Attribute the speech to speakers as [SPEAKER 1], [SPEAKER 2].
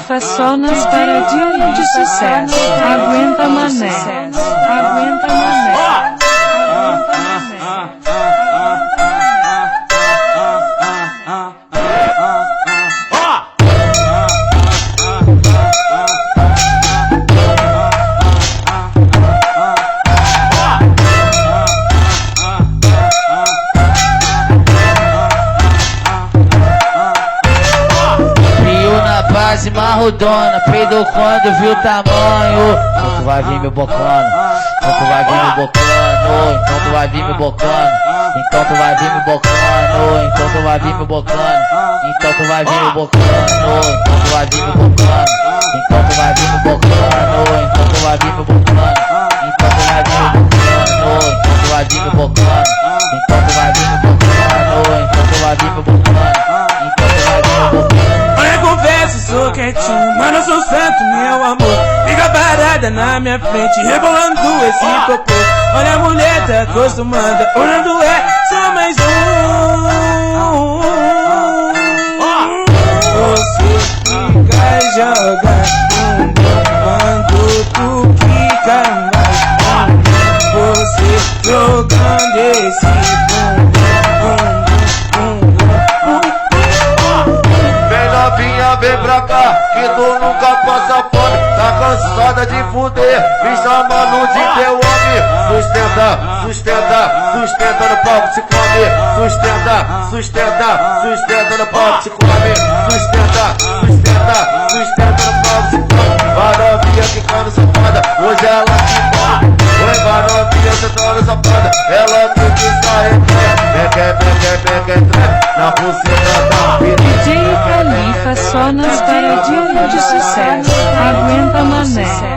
[SPEAKER 1] Califa só nas paradinhas de sucesso. Aguenta mané, aguenta mané.
[SPEAKER 2] Base marrodona, peidou quando viu o tamanho. Então tu vai vir me bocando, então tu vai vir me bocando, então tu vai vir me bocando, então tu vai vir me bocando, então tu vai vir me bocando, então tu vai vir me bocando, então tu vai vir me bocando, então tu vai vir me bocando, então tu vai vir me bocando, então tu vai vir me bocando, então tu vai vir me bocando, então tu vai vir me bocando, então tu vai vir me bocando, então tu vai vir me bocando.
[SPEAKER 3] Confesso, sou quietinho, mas não sou santo, meu amor. Fica parada na minha frente, rebolando esse cocô. Olha a mulher, tá acostumada, olhando só mais um. Você fica e joga quando tu fica mais. Você jogando esse
[SPEAKER 4] vem pra cá, que tu nunca passa fome. Tá cansada de fuder, me chamando de teu homem. Sustenta, sustenta, sustenta no palco, se come. Sustenta, sustenta, sustenta no palco, se come. Sustenta, sustenta, sustenta no palco, se come. Vai novinha ficando safada, hoje ela que come. Oi, vai novinha sentando safada, ela tem que sair. Na buceta da
[SPEAKER 1] DJ Califa só nas paradinhas de sucesso. Aguenta mané.